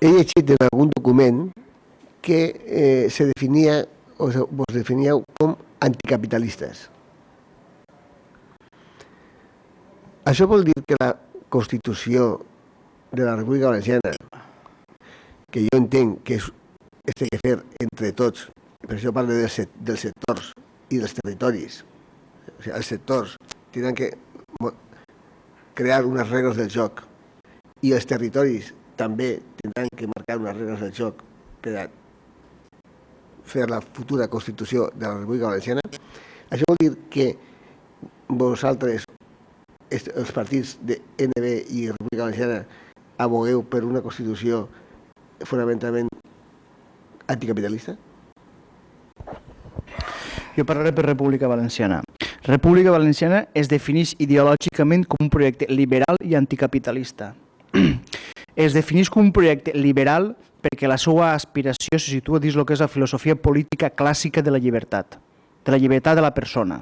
he llegit en algun document que se definia, o vos definíeu com anticapitalistes. Això vol dir que la Constitució de la República Valenciana, que jo entenc que es té que fer entre tots, per això parlo dels sectors i dels territoris. O sigui, els sectors tindran que crear unes regles del joc i els territoris també tindran que marcar unes regles del joc per a fer la futura Constitució de la República Valenciana. Això vol dir que vosaltres, els partits de NB i República Valenciana, abogueu per una Constitució fonamentalment anticapitalista? Jo parlaré per República Valenciana. República Valenciana es defineix ideològicament com un projecte liberal i anticapitalista. Es defineix com un projecte liberal perquè la seva aspiració se situa dins el que és la filosofia política clàssica de la llibertat de la persona.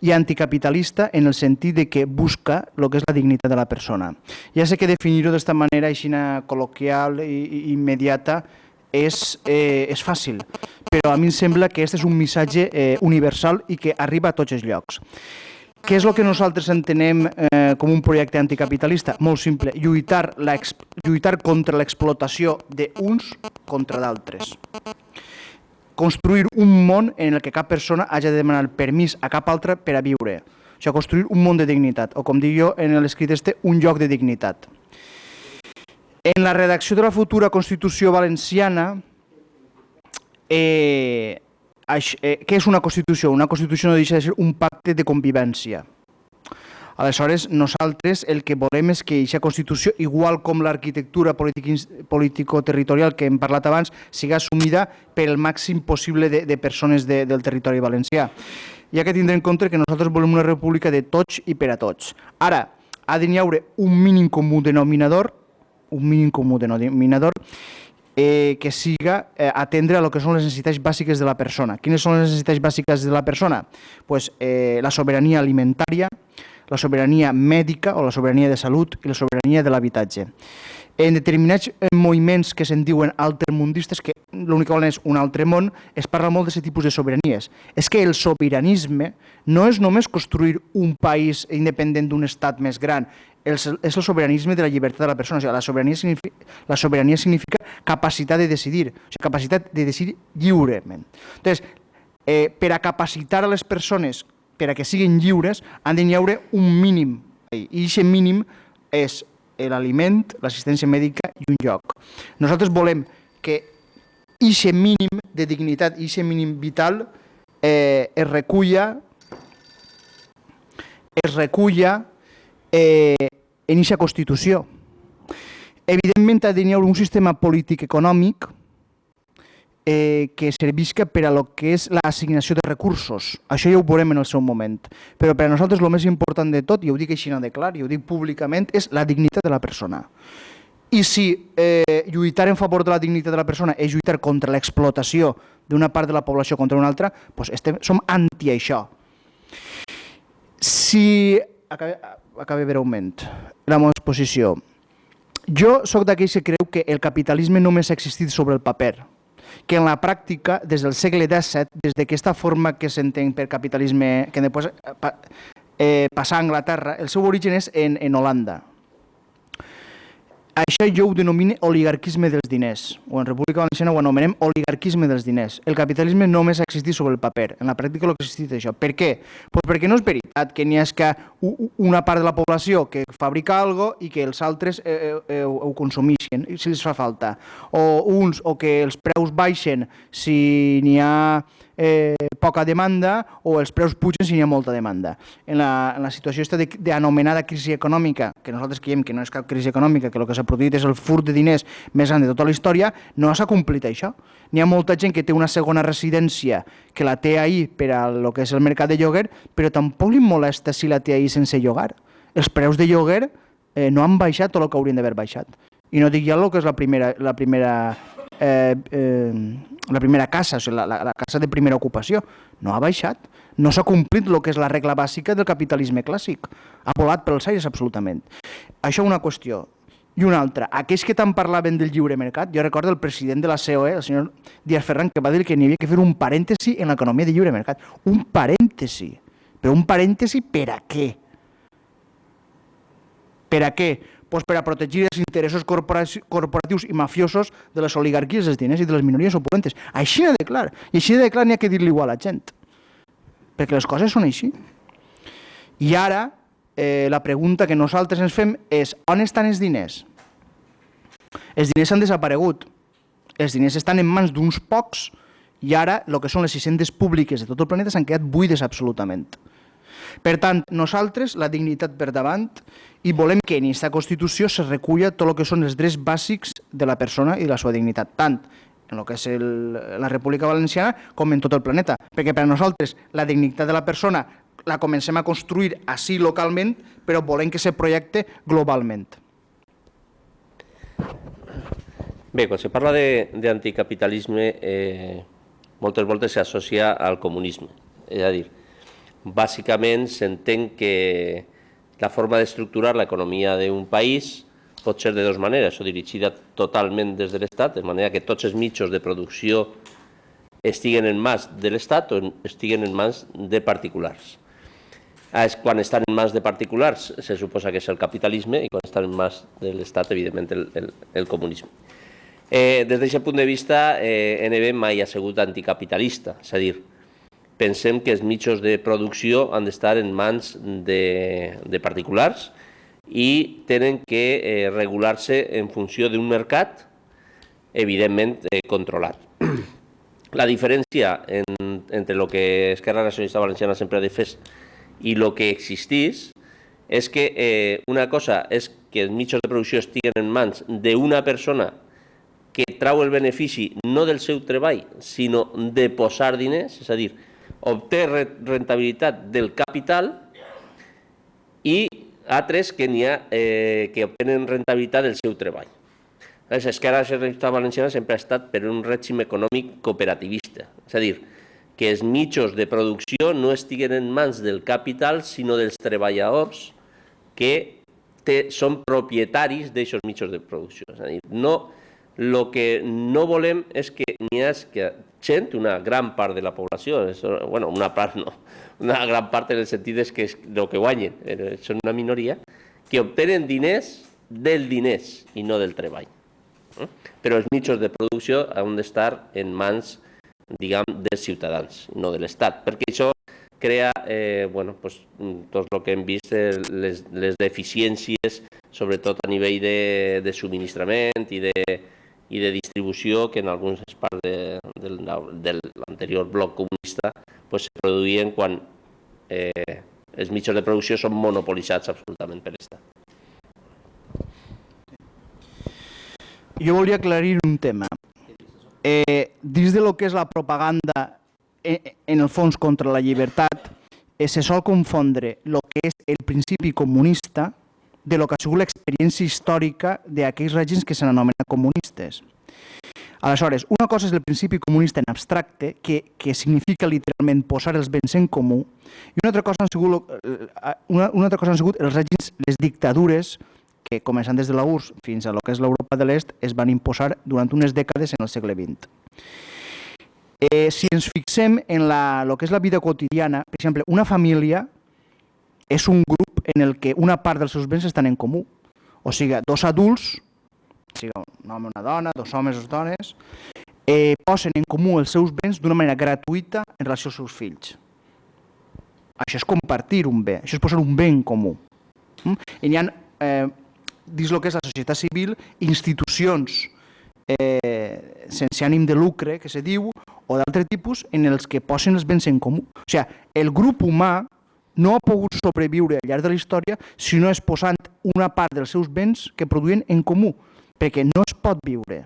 I anticapitalista en el sentit de que busca el que és la dignitat de la persona. Ja sé que definir-ho d'esta manera així col·loquial i immediata és fàcil, però a mi em sembla que aquest és un missatge universal i que arriba a tots els llocs. Què és el que nosaltres entenem com un projecte anticapitalista? Molt simple, lluitar contra l'explotació d'uns contra d'altres. Construir un món en el que cap persona hagi de demanar permís a cap altre per a viure. O sigui, construir un món de dignitat, o com dic jo en l'escrit un lloc de dignitat. En la redacció de la futura Constitució valenciana, què és una Constitució? Una Constitució no deixa de ser un pacte de convivència. Aleshores, nosaltres el que volem és que aquesta Constitució, igual com l'arquitectura político-territorial que hem parlat abans, sigui assumida pel màxim possible de persones del territori valencià. Hi ha que tindre en compte que nosaltres volem una república de tots i per a tots. Ara, ha d'hi haver un mínim comú denominador, que siga atendre a lo que són les necessitats bàsiques de la persona. Quines són les necessitats bàsiques de la persona? La sobirania alimentària, la sobirania mèdica o la sobirania de salut i la sobirania de l'habitatge. En determinats moviments que se'n diuen altermundistes, que l'únic que volen és un altre món, es parla molt d'aquest tipus de sobiranies. És que el sobiranisme no és només construir un país independent d'un estat més gran, és el sobiranisme de la llibertat de la persona. O sigui, la sobirania significa capacitat de decidir, o sigui, capacitat de decidir lliurement. Entonces, per a capacitar a les persones per a que siguin lliures, han d'hi haver un mínim. I aquest mínim és l'aliment, l'assistència mèdica i un lloc. Nosaltres volem que aquest mínim de dignitat i aquest mínim vital es reculla en aquesta Constitució. Evidentment, ha d'hi haver un sistema polític econòmic que servisca per a lo que és l'assignació de recursos. Això ja ho veurem en el seu moment. Però per a nosaltres el més important de tot, i ho dic així de clar, i ho dic públicament, és la dignitat de la persona. I si lluitar en favor de la dignitat de la persona és lluitar contra l'explotació d'una part de la població contra una altra, doncs som anti això. Si... Acabe breument la meva exposició. Jo soc d'aquells que creu que el capitalisme només ha existit sobre el paper, que en la pràctica, des del segle XVII, des d'aquesta forma que s'entén per capitalisme, que després passa a Anglaterra, el seu origen és en Holanda. Això jo ho denomino oligarquisme dels diners, o en República Valenciana ho anomenem oligarquisme dels diners. El capitalisme només ha existit sobre el paper, en la pràctica no ha existit això. Per què? Perquè no és veritat que n'hi hagi una part de la població que fabrica alguna cosa i que els altres ho consumeixen si els fa falta. O que els preus baixen si n'hi ha poca demanda o els preus pugen si n'hi ha molta demanda. En la situació d'anomenada crisi econòmica, que nosaltres creiem que no és cap crisi econòmica, que el que s'ha produït és el furt de diners més gran de tota la història, no s'ha complit això. N'hi ha molta gent que té una segona residència que la té ahí per a lo que és el mercat de lloguer, però tampoc li molesta si la té ahí sense llogar. Els preus de lloguer no han baixat tot el que haurien d'haver baixat. I no dic ja el que és la primera casa, o sigui, la casa de primera ocupació. No ha baixat. No s'ha complit el que és la regla bàsica del capitalisme clàssic. Ha volat pels aires absolutament. Això és una qüestió. I una altra, aquells que tant parlaven del lliure mercat, jo recordo el president de la COE, el senyor Díaz Ferran, que va dir que n'hi havia que fer un parèntesi en l'economia de lliure mercat. Un parèntesi. Però un parèntesi per a què? Per a què? Pues per a protegir els interessos corporatius i mafiosos de les oligarquies dels diners i de les minories opulentes. Així de clar. I així de clar n'hi ha que dir-li igual a la gent. Perquè les coses són així. I ara, la pregunta que nosaltres ens fem és on estan els diners? Els diners han desaparegut. Els diners estan en mans d'uns pocs i ara el que són les hisendes públiques de tot el planeta s'han quedat buides absolutament. Per tant, nosaltres, la dignitat per davant, i volem que en aquesta Constitució se reculla tot el que són els drets bàsics de la persona i de la seva dignitat, tant en el que és la República Valenciana com en tot el planeta. Perquè per a nosaltres la dignitat de la persona la comencem a construir així localment, però volem que se projecte globalment. Bé, quan se parla d'anticapitalisme, moltes voltes s'associa al comunisme. És a dir, bàsicament s'entén que la forma d'estructurar l'economia d'un país pot ser de dues maneres, o dirigida totalment des de l'Estat, de manera que tots els mitjans de producció estiguen en mans de l'Estat o estiguen en mans de particulars. Quan estan en mans de particulars se suposa que és el capitalisme i quan estan en mans de l'Estat, evidentment, el comunisme. Des d'aquest punt de vista, NB mai ha sigut anticapitalista, és a dir, pensem que els mitjans de producció han d'estar en mans de particulars i tenen que regular-se en funció d'un mercat, evidentment, controlat. La diferència entre el que Esquerra Nacionalista Valenciana sempre ha defès i el que existeix és que una cosa és que els mitjans de producció estiguen en mans d'una persona que trau el benefici no del seu treball, sinó de posar diners, és a dir, obté rentabilitat del capital, i altres que n'hi ha que obtenen rentabilitat del seu treball. Esquerra Nacionalista Valenciana sempre ha estat per un règim econòmic cooperativista, és a dir, que els mitjans de producció no estiguen en mans del capital, sinó dels treballadors que són propietaris d'aquests mitjans de producció. És a dir, el que no volem és que n'hi hagi gent, una gran part de la població, bueno, una part no, una gran part en el sentit és que és el que guanyen, són una minoria, que obtenen diners del diners i no del treball. Però els mitjans de producció han d'estar en mans, diguem, dels ciutadans, no de l'Estat, perquè això crea tot el que hem vist, les deficiències, sobretot a nivell de subministrament i de distribució, que en algunes parts de l'anterior bloc comunista se produïen quan els mitjans de producció són monopolitzats absolutament per l'Estat. Jo volia aclarir un tema. Dins de lo que és la propaganda, en el fons contra la llibertat, se sol confondre el que és el principi comunista de lo que ha sigut l'experiència històrica d'aquells règims que s'anomenen comunistes. Aleshores, una cosa és el principi comunista en abstracte, que significa literalment posar els béns en comú, i una altra cosa han sigut els règims, les dictadures, que començant des de la URSS fins a lo que és l'Europa de l'Est, es van imposar durant unes dècades en el segle XX. Si ens fixem en el que és la vida quotidiana, per exemple, una família és un grup en el que una part dels seus béns estan en comú. O sigui, dos adults, sigui un home i una dona, dos homes o dones, posen en comú els seus béns d'una manera gratuïta en relació als seus fills. Això és compartir un bé, això és posar un bé en comú. I n'hi ha, dins el que és la societat civil, institucions sense ànim de lucre, que se diu, o d'altre tipus, en els que posen els béns en comú. O sigui, el grup humà no ha pogut sobreviure al llarg de la història si no és posant una part dels seus béns que produïen en comú, perquè no es pot viure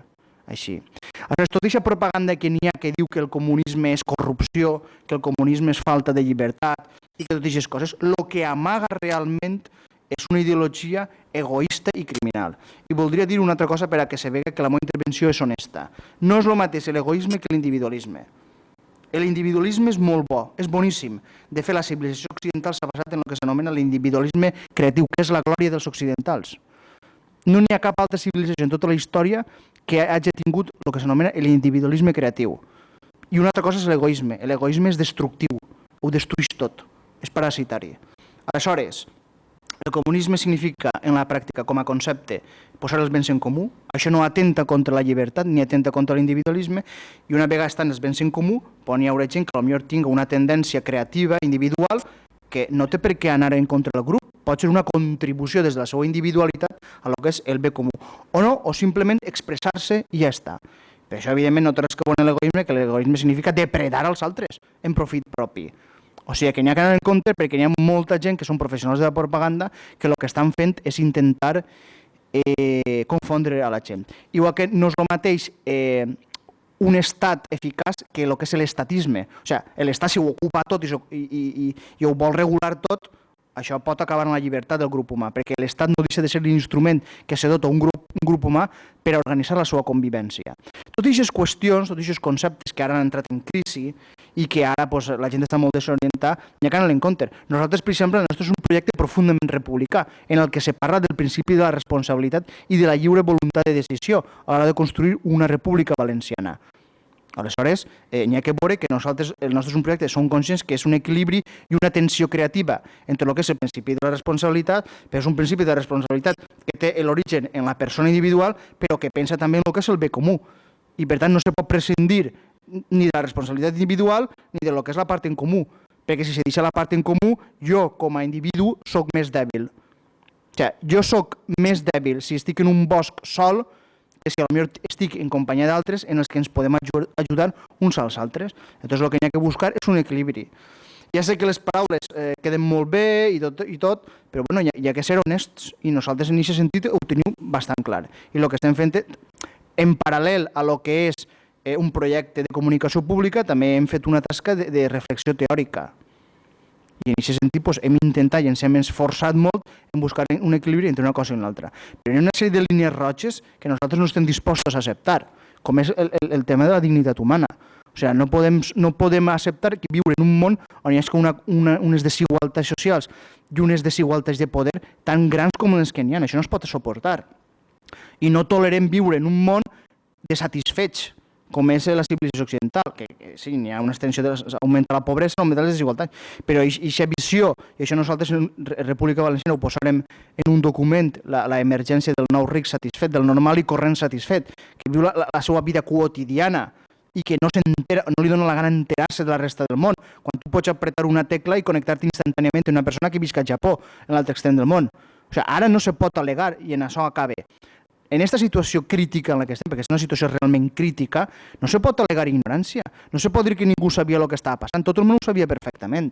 així. Aleshores, tota aquesta propaganda que n'hi ha que diu que el comunisme és corrupció, que el comunisme és falta de llibertat i que totes aquestes coses, el que amaga realment és una ideologia egoista i criminal. I voldria dir una altra cosa per a que se vegi que la meva intervenció és honesta. No és el mateix l'egoisme que l'individualisme. L'individualisme és molt bo, és boníssim. De fet, la civilització occidental s'ha basat en el que s'anomena l'individualisme creatiu, que és la glòria dels occidentals. no n'hi ha cap altra civilització en tota la història que hagi tingut el que s'anomena l'individualisme creatiu. I una altra cosa és l'egoisme. L'egoisme és destructiu, ho destrueix tot, és parasitari. Aleshores, el comunisme significa, en la pràctica, com a concepte, posar els béns en comú. Això no atenta contra la llibertat ni atenta contra l'individualisme, i una vegada estan els béns en comú, hi haurà gent que potser tingui una tendència creativa, individual, que no té per què anar en contra del grup, pot ser una contribució des de la seva individualitat a lo que és el bé comú. O no, o simplement expressar-se i ja està. Per això, evidentment, no té res que veure l'egoisme, que l'egoisme significa depredar els altres en profit propi. O sigui, que n'hi ha que anar en compte perquè hi ha molta gent que són professionals de la propaganda que el que estan fent és intentar confondre a la gent. Igual que no és el mateix un estat eficaç que el que és l'estatisme. O sigui, l'estat si ho ocupa tot i ho vol regular tot, això pot acabar amb la llibertat del grup humà, perquè l'estat no deixa de ser l'instrument que se dota un grup humà per a organitzar la seva convivència. Totes aquestes qüestions, tots aquests conceptes que ara han entrat en crisi i que ara la gent està molt desorientada, n'hi ha que anar en compte. Nosaltres, per exemple, el nostre és un projecte profundament republicà, en el que se parla del principi de la responsabilitat i de la lliure voluntat de decisió a l'hora de construir una república valenciana. Aleshores, n'hi ha que veure que nosaltres, el nostre és un projecte, som conscients que és un equilibri i una tensió creativa entre el que és el principi de la responsabilitat, però és un principi de responsabilitat que té l'origen en la persona individual, però que pensa també en el que és el bé comú. I per tant no se pot prescindir ni de la responsabilitat individual ni de lo que és la part en comú, perquè si se deixa la part en comú, jo com a individu soc més dèbil. O sigui, jo soc més dèbil si estic en un bosc sol que si potser estic en companyia d'altres en els que ens podem ajudar uns als altres. Llavors el que hi ha que buscar és un equilibri. Ja sé que les paraules queden molt bé i tot, però bueno, hi ha que ser honests i nosaltres en aquest sentit ho tenim bastant clar. I el que estem fent en paral·lel a lo que és un projecte de comunicació pública també hem fet una tasca de reflexió teòrica. I en aquest sentit hem intentat i ens hem esforçat molt en buscar un equilibri entre una cosa i una altra. Però hi ha una sèrie de línies roges que nosaltres no estem dispostos a acceptar, com és el tema de la dignitat humana. O sigui, no podem acceptar que viure en un món on hi ha unes desigualtats socials i unes desigualtats de poder tan grans com les que n'hi ha. Això no es pot suportar. I no tolerem viure en un món de satisfets, com és la civilització occidental, que sí, n'hi ha una extensió, augmenta la pobresa, augmenta les desigualtats, però aquesta visió, i això nosaltres en República Valenciana ho posarem en un document, la emergència del nou ric satisfet, del normal i corrent satisfet, que viu la seva vida quotidiana i que no li dona la gana enterar-se de la resta del món, quan tu pots apretar una tecla i connectar-te instantàniament amb una persona que visca al Japó, en l'altre extrem del món. O sigui, ara no se pot al·legar i en això acaba. En aquesta situació crítica en la que estem, perquè és una situació realment crítica, no se pot al·legar ignorància, no se pot dir que ningú sabia el que estava passant, tot el món ho sabia perfectament.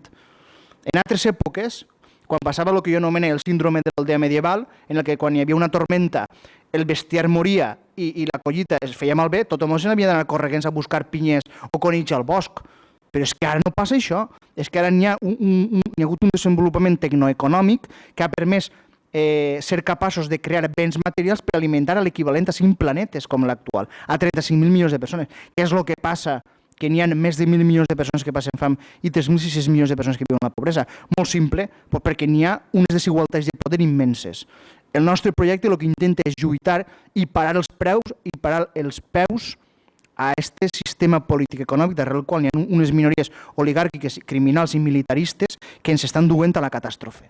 En altres èpoques, quan passava el que jo anomeno el síndrome de l'aldea medieval, en el que quan hi havia una tormenta el bestiar moria i la collita es feia malbé, tot el món se n'havia d'anar corregents a buscar pinyes o conills al bosc. Però és que ara no passa això, és que ara hi ha hagut un desenvolupament tecnoeconòmic que ha permès ser capaços de crear béns materials per alimentar l'equivalent a 5 planetes com l'actual, a 35.000 milions de persones. Què és el que passa? Que n'hi ha més de 1.000 milions de persones que passen fam i 3.600 milions de persones que viuen en la pobresa. Molt simple, perquè n'hi ha unes desigualtats de poder immenses. El nostre projecte el que intenta és lluitar i parar els peus a aquest sistema polític econòmic darrere el qual hi ha unes minories oligàrquiques, criminals i militaristes que ens estan duent a la catàstrofe.